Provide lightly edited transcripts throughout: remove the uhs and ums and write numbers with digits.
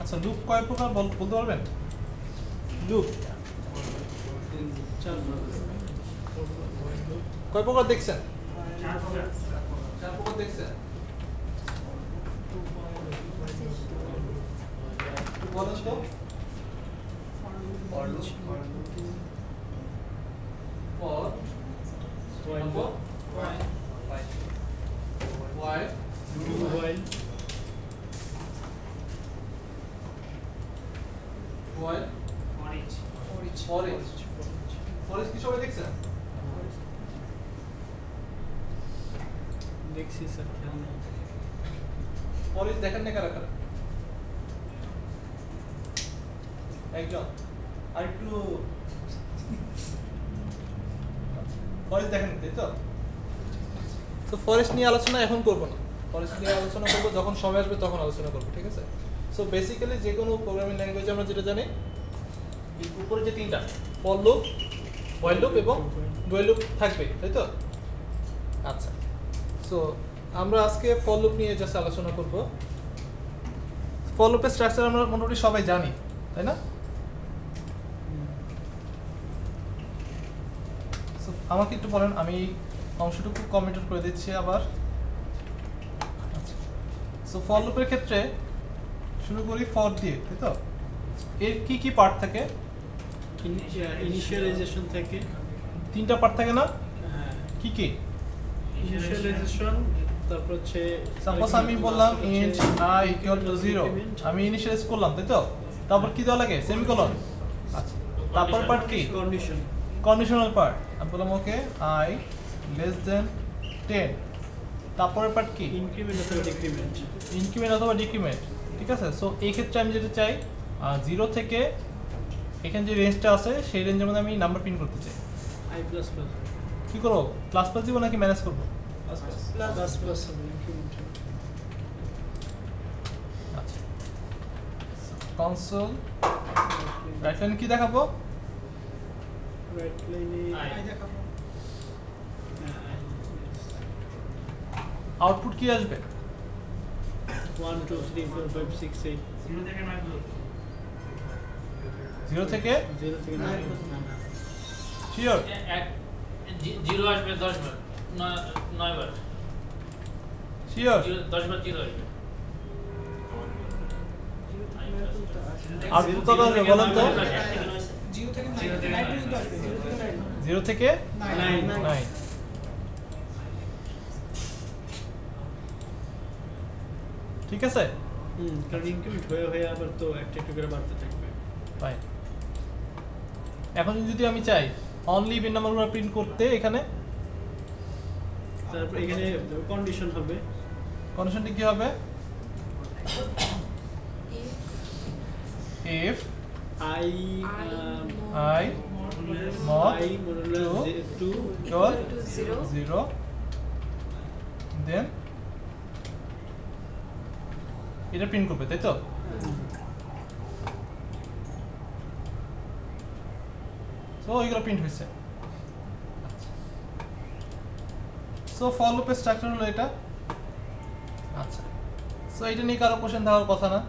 আচ্ছা লুপ কয় প্রকার বলতে পারবেন? লুপ কয় প্রকার দেখছেন? চার প্রকার দেখছেন। বলেন তো। for while ফরেস্ট কি সবাই দেখছেন? দেখছি স্যার, খেয়াল নেই। ফরেস্ট দেখেন না কারা কারা? একজন আর একটু ফরেস্ট দেখেন তাই তো? তো ফরেস্ট নিয়ে আলোচনা এখন করব না, ফরেস্ট নিয়ে আলোচনা করব যখন সময় আসবে তখন আলোচনা করব, ঠিক আছে? সো বেসিক্যালি যে কোনো প্রোগ্রামিং ল্যাঙ্গুয়েজে আমরা যেটা জানি উপরে যে তিনটা ফর লুপ, হোয়াইল লুপ এবং ডুয়াল লুপ থাকবে, তাই তো? আচ্ছা, সো আমরা আজকে ফর লুপ নিয়ে জাস্ট আলোচনা করব। ফর লুপের স্ট্রাকচার আমরা মোটামুটি সবাই জানি, তাই না? আমাকে একটু বলেন, আমি অংশটুকু কমেন্ট করে দিচ্ছি আবার। আচ্ছা, সো ফর লুপের ক্ষেত্রে শুরু করি ফর দিয়ে, তাই তো? এর কি কি পার্ট থাকে? ইনিশিয়ালাইজেশন থাকে, তিনটা পার্ট থাকে না? হ্যাঁ, কি কি? ইনিশিয়ালাইজেশন, তারপর হচ্ছে সাপোজ আমি বললাম int i equal to 0, আমি ইনিশিয়ালাইজ করলাম, তাই তো? তারপর কি দেওয়া লাগে? সেমিকোলন। আচ্ছা, তারপর পার্ট কি? Condition, conditional part. আমি বললাম ওকে i less than 10, তারপরের পার্ট কি? ইনক্রিমেন্ট অথবা ডিক্রিমেন্ট, ইনক্রিমেন্ট অথবা ডিক্রিমেন্ট, ঠিক আছে? সো এই ক্ষেত্রে আমি যেটা চাই 0 থেকে এখানে যে রেঞ্জটা আছে সেই রেঞ্জের মধ্যে আমি নাম্বার প্রিন্ট করতে চাই। i প্লাস প্লাস, কি করবো? প্লাস প্লাস দিব নাকি ম্যানেজ করবো? প্লাস প্লাস হবে ইনক্রিমেন্ট। আচ্ছা, কনসোল রাইট লাইন কি দেখাবো? রাইট লাইনে i দেখাবো। আউটপুট কি আসবে? 1 2 3 4 5 6 8, 0 থেকে 0 থেকে 9, শিওর? 0 আসবে 10 বার, 9 বার, শিওর? 10 বার 0 আসবে। আউটপুট কত আসবে বলেন তো? 0 থেকে 9, 0 থেকে 9। ঠিক আছে, কারণ ইনক্রিমেন্ট হয়ে হয়ে আবার তো একটা একটু করে বাড়তে থাকবে। ফাইন। এখন যদি আমি চাই অনলি বিন নাম্বারগুলো প্রিন্ট করতে, এখানে তারপর এখানে কন্ডিশন হবে, কন্ডিশনটি কি হবে? if i I mod i modulo 2 equal 0, then এটা প্রিন্ট করবে, তাই তো? সো এইগুলো প্রিন্ট হয়েছে। সো ফর লুপের স্ট্রাকচার হলো এটা। আচ্ছা, সো এটা নিয়ে কারো কোশ্চেন থাকার কথা না,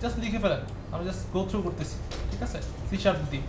জাস্ট লিখে ফেলেন, আমি জাস্ট গো থ্রু করতেছি, ঠিক আছে? সি শার্প দিয়ে